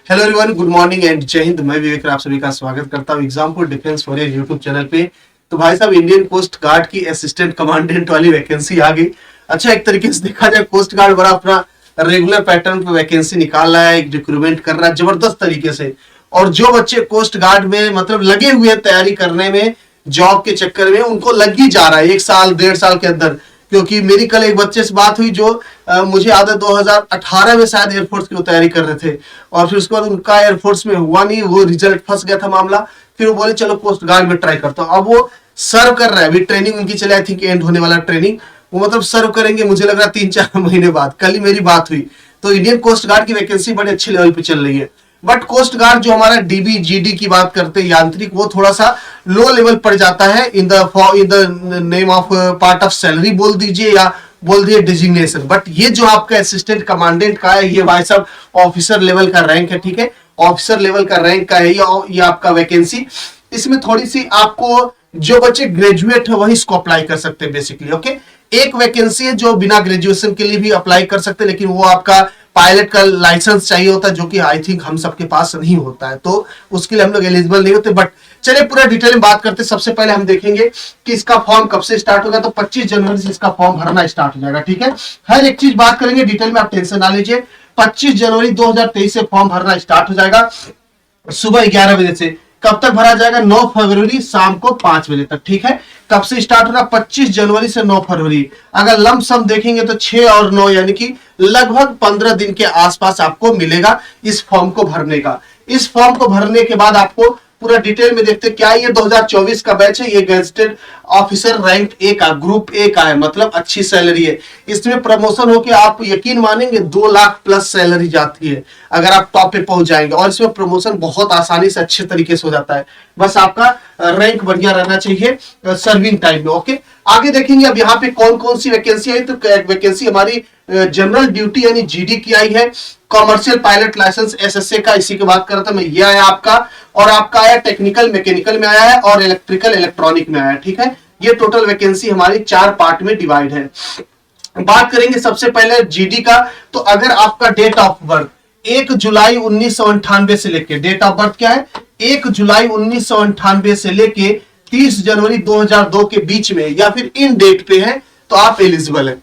Hello everyone, good morning and जय हिंद। मैं विवेक आप सभी का स्वागत करता हूं exam for defence for YouTube channel पे। तो भाई साहब, इंडियन कोस्ट गार्ड की असिस्टेंट कमांडेंट वाली वैकेंसी आ गई। अच्छा, एक तरीके से देखा जाए कोस्ट गार्ड बड़ा अपना रेगुलर पैटर्न पे वैकेंसी निकाल रहा है, एक रिक्रूटमेंट कर रहा है जबरदस्त तरीके से। और जो बच्चे कोस्ट गार्ड में मतलब लगे हुए तैयारी करने में, जॉब के चक्कर में, उनको लग ही जा रहा है 1 साल 1.5 साल के अंदर। क्योंकि मेरी कल एक बच्चे से बात हुई जो मुझे याद है 2018 में शायद एयरफोर्स की तैयारी कर रहे थे, और फिर उसके बाद उनका एयरफोर्स में हुआ नहीं, वो रिजल्ट फंस गया था मामला। फिर वो बोले चलो कोस्ट गार्ड में ट्राई करता हूँ। अब वो सर्व कर रहा है, अभी ट्रेनिंग उनकी चले, आई थिंक एंड होने वाला ट्रेनिंग। वो मतलब सर्व करेंगे मुझे लग रहा 3-4 महीने बाद। कल ही मेरी बात हुई। तो इंडियन कोस्ट गार्ड की वैकेंसी बड़े अच्छे लेवल पे चल रही है। बट कोस्ट गार्ड जो हमारा डीबी जीडी की बात करते हैं यांत्रिक, वो थोड़ा सा लो लेवल पड़ जाता है in the name of part of salary बोल दीजिए या बोल दिए डिजिग्नेशन। बट ये जो आपका असिस्टेंट कमांडेंट का है, ये भाई साहब ऑफिसर लेवल का रैंक है। ठीक है, ऑफिसर लेवल का रैंक का है ये आपका वैकेंसी। इसमें थोड़ी सी आपको जो बच्चे ग्रेजुएट है वही इसको अप्लाई कर सकते हैं बेसिकली। ओके, एक वैकेंसी है जो बिना ग्रेजुएशन के लिए भी अप्लाई कर सकते हैं, लेकिन वो आपका पायलट का लाइसेंस चाहिए होता है, जो कि आई थिंक हम सबके पास नहीं होता है, तो उसके लिए हम लोग एलिजिबल नहीं होते। बट चलिए पूरा डिटेल में बात करते हैं। सबसे पहले हम देखेंगे कि इसका फॉर्म कब से स्टार्ट होगा। तो 25 जनवरी से इसका फॉर्म भरना स्टार्ट हो जाएगा। ठीक है, हर एक चीज बात करेंगे डिटेल में, आप टेंशन ना लीजिए। 25 जनवरी 2023 से फॉर्म भरना स्टार्ट हो जाएगा सुबह 11 बजे से। कब तक भरा जाएगा? 9 फरवरी शाम को 5 बजे तक। ठीक है, कब से स्टार्ट होगा? 25 जनवरी से 9 फरवरी। अगर लम सम देखेंगे तो 6 और 9 यानी कि लगभग 15 दिन के आसपास आपको मिलेगा इस फॉर्म को भरने का। इस फॉर्म को भरने के बाद आपको पूरा डिटेल में देखते क्या ये 2024 का बैच है। ये गैजेटेड ऑफिसर रैंक ए का, ग्रुप ए का है, मतलब अच्छी सैलरी है। इसमें प्रमोशन होके आप यकीन मानेंगे 2 लाख प्लस सैलरी जाती है अगर आप टॉप पे पहुंच जाएंगे। और इसमें प्रमोशन बहुत आसानी से अच्छे तरीके से हो जाता है, बस आपका रैंक बढ़िया रहना चाहिए सर्विंग टाइम में। ओके, आगे देखेंगे अब यहाँ पे कौन कौन सी वैकेंसी आई। तो वैकेंसी हमारी जनरल ड्यूटी यानी जीडी की आई है। कॉमर्शियल पायलट लाइसेंस एसएसए का, इसी की बात कर रहा था मैं, ये आया आपका। और आपका आया टेक्निकल मैकेनिकल में आया है और इलेक्ट्रिकल इलेक्ट्रॉनिक में आया है। ठीक है, ये टोटल वैकेंसी हमारी 4 पार्ट में डिवाइड है। बात करेंगे सबसे पहले जीडी का। तो अगर आपका डेट ऑफ बर्थ 1 जुलाई 1998 से लेके, डेट ऑफ बर्थ क्या है? 1 जुलाई 1998 से लेके 30 जनवरी 2002 के बीच में या फिर इन डेट पे है तो आप एलिजिबल है।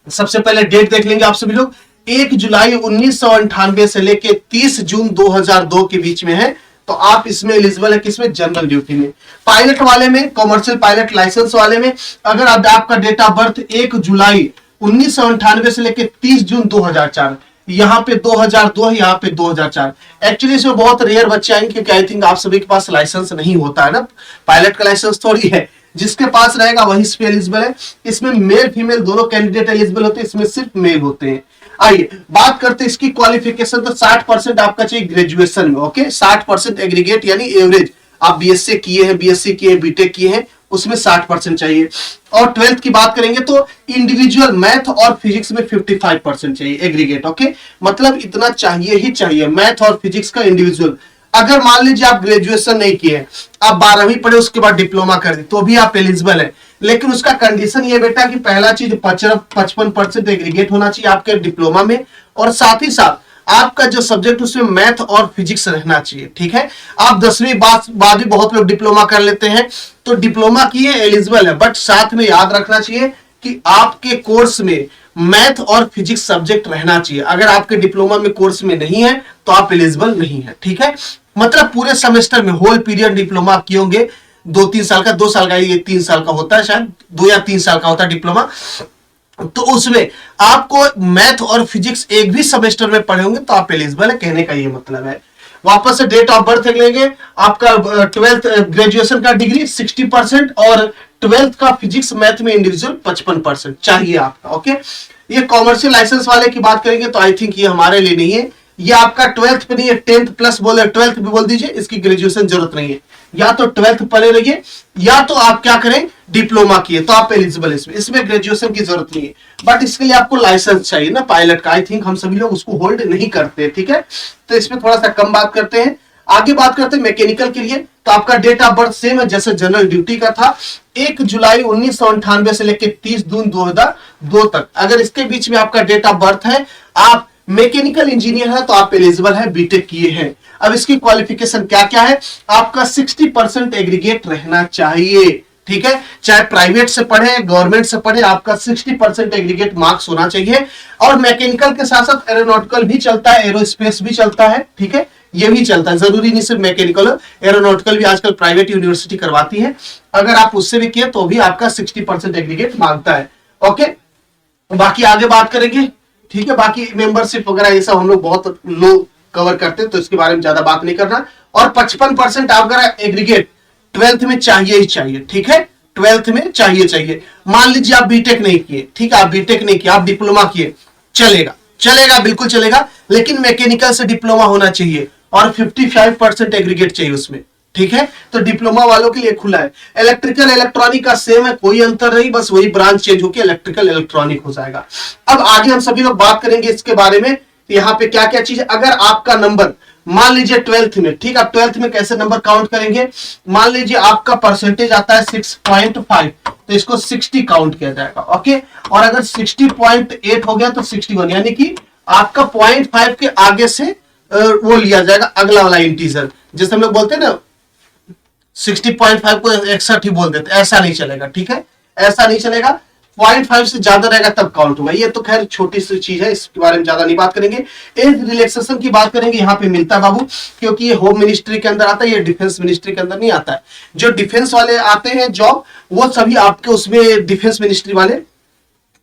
सबसे पहले डेट देख लेंगे आप सभी लोग। 1 जुलाई 1998 से लेके 30 जून 2002 के बीच में है तो आप इसमें एलिजिबल है। किसमें? जनरल ड्यूटी में। पायलट वाले में, कॉमर्शियल पायलट लाइसेंस वाले में, अगर आपका डेट ऑफ बर्थ 1 जुलाई 1998 से लेके 30 जून 2004, यहाँ पे 2002 है, यहाँ पे 2004। एक्चुअली इसमें बहुत रेयर बच्चे आएंगे क्योंकि आई थिंक आप सभी के पास लाइसेंस नहीं होता है ना, पायलट का लाइसेंस थोड़ी है, जिसके पास रहेगा वही इस पे एलिजिबल है। इसमें मेल फीमेल दोनों कैंडिडेट एलिजिबल होते हैं, इसमें सिर्फ मेल होते हैं। आइए बात करते हैं इसकी क्वालिफिकेशन। तो 60% आपका चाहिए ग्रेजुएशन में। ओके, 60% एग्रीगेट यानी एवरेज, आप बीएससी किए हैं, बीएससी किए हैं, बीटेक किए हैं, उसमें 60% चाहिए। और 12th की बात करेंगे तो इंडिविजुअल मैथ और फिजिक्स में 55% चाहिए एग्रीगेट। ओके, मतलब इतना चाहिए ही चाहिए, मैथ और फिजिक्स का इंडिविजुअल। अगर मान लीजिए आप ग्रेजुएशन नहीं किए, आप 12वीं पढ़े उसके बाद डिप्लोमा कर दी, तो भी आप एलिजिबल है। लेकिन उसका कंडीशन ये बेटा कि पहला चीज 55% एग्रीगेट होना चाहिए आपके डिप्लोमा में, और साथ ही साथ आपका जो सब्जेक्ट उसमें मैथ और फिजिक्स रहना चाहिए। ठीक है, आप 10वीं बाद भी बहुत लोग डिप्लोमा कर लेते हैं, तो डिप्लोमा किए एलिजिबल है, बट साथ में याद रखना चाहिए कि आपके कोर्स में मैथ और फिजिक्स सब्जेक्ट रहना चाहिए। अगर आपके डिप्लोमा में कोर्स में नहीं है तो आप एलिजिबल नहीं है। ठीक है, मतलब पूरे सेमेस्टर में होल पीरियड डिप्लोमा किए होंगे 2-3 साल का, 2 साल का, ये 3 साल का होता है शायद, 2 या 3 साल का होता है डिप्लोमा। तो उसमें आपको मैथ और फिजिक्स एक भी सेमेस्टर में पढ़े होंगे तो आप एलिजिबल है, कहने का ये मतलब है। वापस से डेट ऑफ बर्थ लेंगे। आपका 12th ग्रेजुएशन का डिग्री 60% और 12th का फिजिक्स मैथ में इंडिविजुअल 55% चाहिए आपका। ओके, ये कॉमर्शियल लाइसेंस वाले की बात करेंगे तो आई थिंक ये हमारे लिए नहीं है, ये आपका 12th पे नहीं है, 10th प्लस बोले, 12th भी बोल दीजिए, इसकी ग्रेजुएशन जरूरत नहीं है। या तो 12th पढ़े रहिए या तो आप क्या करें, डिप्लोमा किए, तो आप एलिजिबल है। इसमें ग्रेजुएशन की जरूरत नहीं है, बट इसके लिए आपको लाइसेंस चाहिए ना पायलट का। आई थिंक हम सभी लोग उसको होल्ड नहीं करते। ठीक है, तो इसमें थोड़ा सा कम बात करते हैं। आगे बात करते हैं मैकेनिकल के लिए। तो आपका डेट ऑफ बर्थ सेम है जैसे जनरल ड्यूटी का था, 1 जुलाई 1998 से लेकर 30 जून 2002 तक। अगर इसके बीच में आपका डेट ऑफ बर्थ है, आप मैकेनिकल इंजीनियर है तो आप एलिजिबल है, बीटेक किए हैं। अब इसकी क्वालिफिकेशन क्या क्या है, आपका 60% एग्रीगेट रहना चाहिए, ठीक है, चाहे प्राइवेट से पढ़े गवर्नमेंट से पढ़े, आपका 60% एग्रीगेट मार्क्स होना चाहिए। और मैकेनिकल के साथ साथ एरोनॉटिकल भी चलता है, एरोस्पेस भी चलता है, ठीक है, ये भी चलता है, जरूरी नहीं सिर्फ मैकेनिकल, एरोनॉटिकल भी आजकल प्राइवेट यूनिवर्सिटी करवाती है, अगर आप उससे भी किए तो भी आपका 60% एग्रीगेट मांगता है। ओके, बाकी आगे बात करेंगे, ठीक है, बाकी मेंबरशिप वगैरह ये सब हम लोग बहुत लो कवर करते हैं तो इसके बारे में ज्यादा बात नहीं करना। और 55% आपका एग्रीगेट 12th में चाहिए ही चाहिए, ठीक है, 12th में चाहिए। मान लीजिए आप बीटेक नहीं किए, ठीक है, आप बीटेक नहीं किए, आप डिप्लोमा किए, चलेगा बिल्कुल चलेगा, लेकिन मैकेनिकल से डिप्लोमा होना चाहिए और 55% एग्रीगेट चाहिए उसमें, ठीक है, तो डिप्लोमा वालों के लिए खुला है। इलेक्ट्रिकल इलेक्ट्रॉनिक का सेम है, कोई अंतर नहीं, बस वही ब्रांच चेंज होकर इलेक्ट्रिकल इलेक्ट्रॉनिक हो जाएगा। अब आगे हम सभी लोग बात करेंगे इसके बारे में, यहाँ पे क्या क्या चीज है। अगर आपका नंबर मान लीजिए 12th में, ठीक है, 12th में कैसे नंबर काउंट करेंगे, मान लीजिए आपका परसेंटेज आता है 6.5 तो इसको 60 काउंट किया जाएगा। ओके, और अगर 60.8 हो गया तो 61, यानी कि आपका 0.5 के आगे से वो लिया जाएगा अगला वाला इंटीजर, जैसे हम लोग बोलते हैं ना 60.5 को 61 ही बोल देते, ऐसा नहीं चलेगा, ठीक है, ऐसा नहीं चलेगा, 0.5 से ज्यादा रहेगा तब काउंट होगा। ये तो खैर छोटी सी चीज है, इसके बारे में ज्यादा नहीं बात करेंगे। एज रिलैक्सेशन की बात करेंगे, यहाँ पे मिलता है बाबू, क्योंकि ये होम मिनिस्ट्री के अंदर आता है, ये डिफेंस मिनिस्ट्री के अंदर नहीं आता है। जो डिफेंस वाले आते हैं जॉब, वो सभी आपके उसमें डिफेंस मिनिस्ट्री वाले,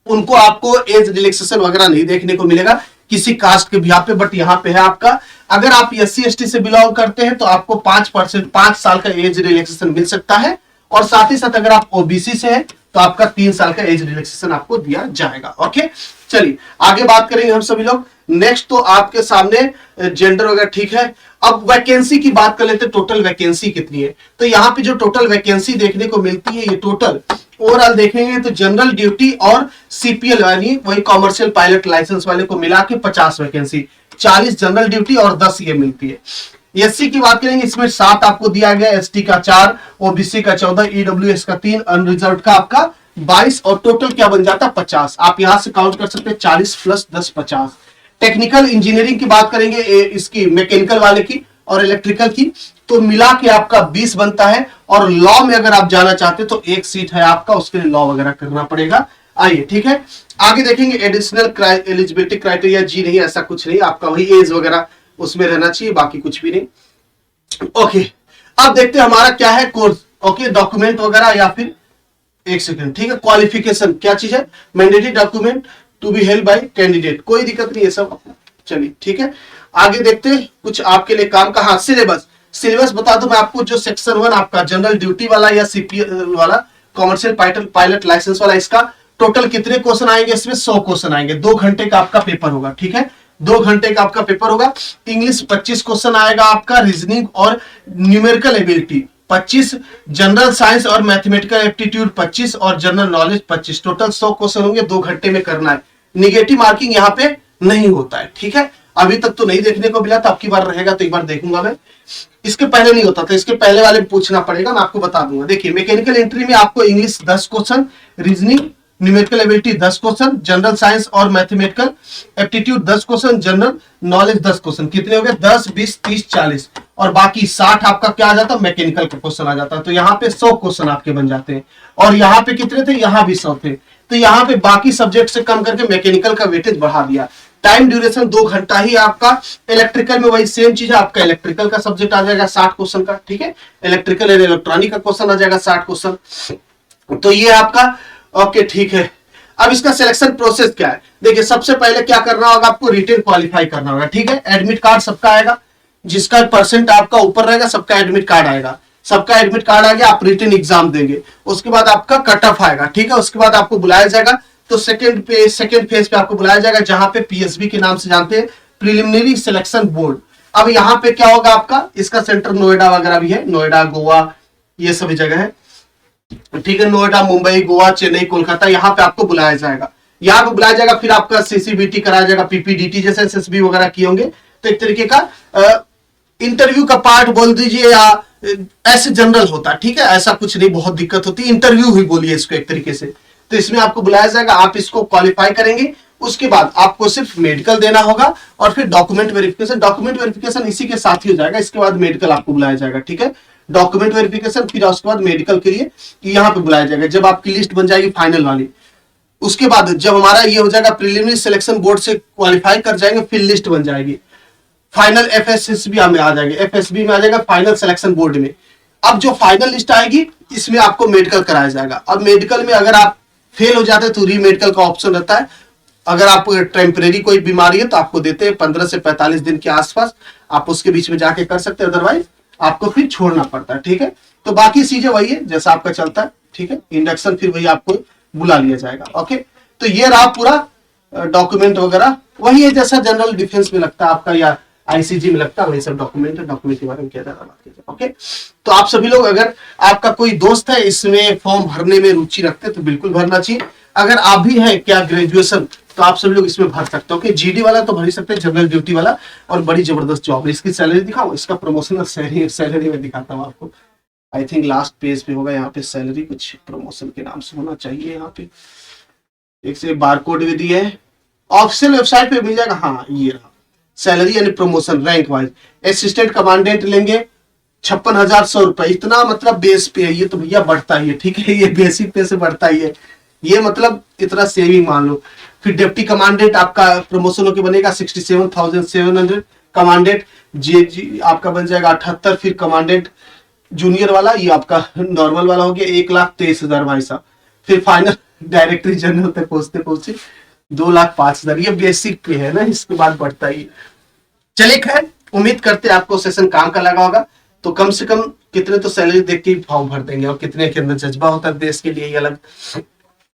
उनको आपको एज रिलैक्सेशन वगैरह नहीं देखने को मिलेगा किसी कास्ट के बिहार पे, बट यहाँ पे है आपका। अगर आप SC ST से बिलोंग करते हैं तो आपको 5% 5 साल का एज रिलैक्सेशन मिल सकता है, और साथ ही साथ अगर आप OBC से है तो आपका 3 साल का एज रिलैक्सेशन आपको दिया जाएगा। ओके, चलिए आगे बात करेंगे हम सभी लोग। नेक्स्ट तो आपके सामने जेंडर वगैरह, ठीक है। अब वैकेंसी की बात कर लेते हैं, टोटल वैकेंसी कितनी है। तो यहाँ पे जो टोटल वैकेंसी देखने को मिलती है, ये टोटल ओवरऑल देखेंगे तो जनरल ड्यूटी और CPL यानी वही कॉमर्शियल पायलट लाइसेंस वाले को मिला के 50 वैकेंसी, 40 जनरल ड्यूटी और 10 ये मिलती है। SC की बात करेंगे, इसमें 7 आपको दिया गया, ST का 4, OBC का 14, EWS का 3, अनरिजर्व का आपका 22, और टोटल क्या बन जाता है 50। आप यहां से काउंट कर सकते हैं 40 प्लस 10 50। टेक्निकल इंजीनियरिंग की बात करेंगे, इसकी मैकेनिकल वाले की और इलेक्ट्रिकल की, तो मिला के आपका 20 बनता है। और लॉ में अगर आप जाना चाहते हैं तो 1 सीट है आपका, उसके लिए लॉ वगैरह करना पड़ेगा। आइए, ठीक है, आगे देखेंगे एडिशनल एलिजिबिलिटी क्राइटेरिया, जी नहीं, ऐसा कुछ नहीं, आपका वही एज वगैरह उसमें रहना चाहिए, बाकी कुछ भी नहीं। ओके, अब देखते हैं हमारा क्या है कोर्स। ओके, डॉक्यूमेंट वगैरह या फिर एक सेकंड, ठीक है, क्वालिफिकेशन क्या चीज है, mandatory document to be held by candidate, कोई दिक्कत नहीं है सब। चलिए, ठीक है, आगे देखते हैं कुछ आपके लिए काम का। हाँ, सिलेबस बता दूं मैं आपको, जो सेक्शन 1 आपका जनरल ड्यूटी वाला या CPL वाला कॉमर्शियल पायलट लाइसेंस वाला, इसका टोटल कितने क्वेश्चन आएंगे, इसमें 100 क्वेश्चन आएंगे, 2 घंटे का आपका पेपर होगा, ठीक है, 2 घंटे का आपका पेपर होगा। इंग्लिश 25 क्वेश्चन आएगा आपका, रीजनिंग और न्यूमेरिकल एबिलिटी 25, जनरल साइंस और मैथमेटिकल एप्टीट्यूड 25 और जनरल नॉलेज 25, टोटल 100 क्वेश्चन होंगे, 2 घंटे में करना है। निगेटिव मार्किंग यहाँ पे नहीं होता है, ठीक है, अभी तक तो नहीं देखने को मिला था, अब की बार रहेगा तो एक बार देखूंगा मैं। इसके पहले नहीं होता था, इसके पहले वाले पूछना पड़ेगा, मैं आपको बता दूंगा। देखिए, मैकेनिकल एंट्री में आपको English 10 question, reasoning numerical ability 10 question, general science और mathematical aptitude 10 question, general knowledge 10 question, कितने हो गए 10 20 30 40, और बाकी 60 आपका क्या आ जाता है, मैकेनिकल का क्वेश्चन आ जाता है। तो यहाँ पे 100 क्वेश्चन आपके बन जाते हैं। और यहाँ पे कितने थे, यहाँ भी 100 थे, तो यहाँ पे बाकी सब्जेक्ट से कम करके मैकेनिकल का वेटेज बढ़ा दिया। टाइम ड्यूरेशन 2 घंटा ही आपका। इलेक्ट्रिकल में वही सेम चीज है, आपका इलेक्ट्रिकल का सब्जेक्ट आ जाएगा 60 क्वेश्चन का, ठीक है, इलेक्ट्रिकल एंड इलेक्ट्रॉनिक का क्वेश्चन आ जाएगा 60 क्वेश्चन। तो ये आपका ओके, ठीक है। अब इसका सिलेक्शन प्रोसेस क्या है, देखिए, सबसे पहले क्या करना होगा, आपको रिटेन क्वालिफाई करना होगा, ठीक है। एडमिट कार्ड सबका आएगा, जिसका परसेंट आपका ऊपर रहेगा सबका एडमिट कार्ड आएगा, सबका एडमिट कार्ड आ गया, आप रिटेन एग्जाम देंगे, उसके बाद आपका कट ऑफ आएगा, ठीक है, उसके बाद आपको बुलाया जाएगा। तो सेकंड फेज पे आपको बुलाया जाएगा, जहां पे PSB के नाम से जानते हैं, प्रिलिमिनरी सिलेक्शन बोर्ड। अब यहाँ पे क्या होगा आपका, इसका सेंटर नोएडा वगैरह भी है, नोएडा गोवा ये सभी जगह है, ठीक है, नोएडा मुंबई गोवा चेन्नई कोलकाता, यहाँ पे आपको बुलाया जाएगा। यहाँ पे बुलाया जाएगा, फिर आपका CCBT कराया जाएगा, PPDT जैसे SSB वगैरह किए होंगे। तो एक तरीके का इंटरव्यू का पार्ट बोल दीजिए, या ऐसे जनरल होता, ठीक है, ऐसा कुछ नहीं, बहुत दिक्कत होती है, इंटरव्यू ही बोलिए इसको एक तरीके से। तो इसमें आपको बुलाया जाएगा, आप इसको क्वालिफाई करेंगे, उसके बाद आपको सिर्फ मेडिकल देना होगा और फिर डॉक्यूमेंट वेरिफिकेशन इसी के साथ ही हो जाएगा। इसके बाद मेडिकल आपको बुलाया जाएगा, ठीक है। डॉक्यूमेंट वेरिफिकेशन फिर उसके बाद मेडिकल के लिए यहाँ पे बुलाया जाएगा जब आपकी लिस्ट बन जाएगी फाइनल वाली। उसके बाद जब हमारा ये हो जाएगा प्रीलिमिनरी सिलेक्शन बोर्ड से क्वालिफाई कर जाएंगे, फिर लिस्ट बन जाएगी, फाइनल एफएसएसबी में आ जाएगा, एफएसबी में आ जाएगा फाइनल सिलेक्शन बोर्ड में। अब जो फाइनल लिस्ट आएगी इसमें आपको मेडिकल कराया जाएगा। अब मेडिकल में अगर आप फेल हो जाते हैं तो री मेडिकल का ऑप्शन रहता है। अगर आप टेम्परेरी कोई बीमारी है तो आपको देते हैं 15 से 45 दिन के आसपास, आप उसके बीच में जाके कर सकते हैं, अदरवाइज आपको फिर छोड़ना पड़ता है, ठीक है। तो बाकी चीजें वही है जैसा आपका चलता है, ठीक है। इंडक्शन फिर वही आपको बुला लिया जाएगा, ओके। तो ये रहा पूरा डॉक्यूमेंट वगैरह, वही है जैसा जनरल डिफेंस में लगता है आपका या आईसीजी में लगता है, वही सब डॉक्यूमेंट है। डॉक्यूमेंट के बारे में क्या ज्यादा बात कीजिए, ओके। तो आप सभी लोग, अगर आपका कोई दोस्त है इसमें फॉर्म भरने में रुचि रखते हैं तो बिल्कुल भरना चाहिए। अगर आप भी हैं क्या ग्रेजुएशन, तो आप सभी लोग इसमें भर सकते हो, ओके। जीडी वाला तो भर ही सकते हैं, जनरल ड्यूटी वाला, और बड़ी जबरदस्त जॉब है। इसकी सैलरी दिखाओ, इसका प्रमोशनल सैलरी में दिखाता हूँ आपको। आई थिंक लास्ट पेज पे होगा, यहाँ पे सैलरी कुछ प्रमोशन के नाम से होना चाहिए। यहाँ पे एक से बारकोड भी दिया है, ऑफिशियल वेबसाइट पे मिल जाएगा। हाँ, ये रहा सैलरी यानी promotion rank wise. Assistant commandant लेंगे 56,100 रुपए, इतना मतलब बेस पे है, ये तो भैया बढ़ता ही है, ठीक है। ये बेसिक पे से बढ़ता ही है, ये मतलब इतना सेविंग मान लो। फिर डिप्टी कमांडेंट आपका प्रमोशन होकर बनेगा 67,700। कमांडेंट जी आपका बन जाएगा 78। फिर कमांडेंट जूनियर वाला ये आपका नॉर्मल वाला हो गया 1,23,000 भाई साहब। फिर फाइनल डायरेक्टरी जनरल तक पहुंचते पहुंचते 2,05,000। ये बेसिक पे है ना, इसके बाद बढ़ता ही। चलिए खैर, उम्मीद करते हैं आपको सेशन काम का लगा होगा। तो कम से कम कितने तो सैलरी देख के फॉर्म भर देंगे, और कितने के अंदर जज्बा होता है देश के लिए ये अलग।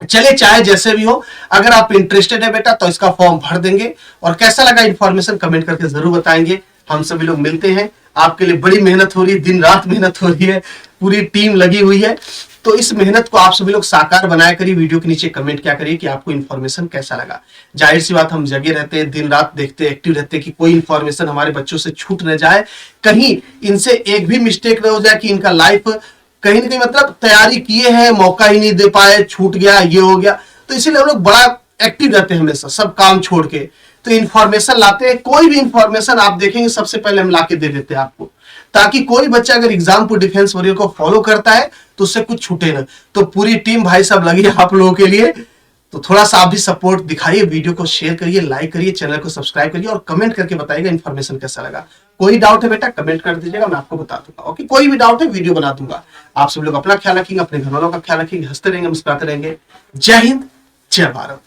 चलिए, चाहे जैसे भी हो, अगर आप इंटरेस्टेड है बेटा तो इसका फॉर्म भर देंगे। और कैसा लगा इन्फॉर्मेशन कमेंट करके जरूर बताएंगे। हम सभी लोग मिलते हैं, आपके लिए बड़ी मेहनत हो रही है, दिन रात मेहनत हो रही है, पूरी टीम लगी हुई है। तो इस मेहनत को आप सभी लोग साकार बनाया करिए। वीडियो के नीचे कमेंट क्या करिए कि आपको इन्फॉर्मेशन कैसा लगा। जाहिर सी बात, हम जगे रहते हैं, दिन रात देखते, एक्टिव रहते हैं कि कोई इन्फॉर्मेशन हमारे बच्चों से छूट न जाए, कहीं इनसे एक भी मिस्टेक न हो जाए कि इनका लाइफ कहीं ना कहीं मतलब तैयारी किए हैं, मौका ही नहीं दे पाए, छूट गया, ये हो गया। तो इसीलिए हम लोग बड़ा एक्टिव रहते हैं हमेशा, सब काम छोड़ के। तो इन्फॉर्मेशन लाते हैं, कोई भी इन्फॉर्मेशन आप देखेंगे सबसे पहले हम लाके दे देते हैं आपको, ताकि कोई बच्चा अगर एग्जाम डिफेंस वॉरियर को फॉलो करता है तो उससे कुछ छूटे ना। तो पूरी टीम भाई साहब लगी है आप लोगों के लिए। तो थोड़ा सा आप भी सपोर्ट दिखाइए, वीडियो को शेयर करिए, लाइक करिए, चैनल को सब्सक्राइब करिए, और कमेंट करके बताइएगा इन्फॉर्मेशन कैसा लगा। कोई डाउट है बेटा कमेंट कर दीजिएगा, मैं आपको बता दूंगा, ओके। कोई भी डाउट है वीडियो बना दूंगा। आप सब लोग अपना ख्याल रखेंगे, अपने घर वालों का ख्याल रखेंगे, हंसते रहेंगे, मुस्कुराते रहेंगे। जय हिंद, जय भारत।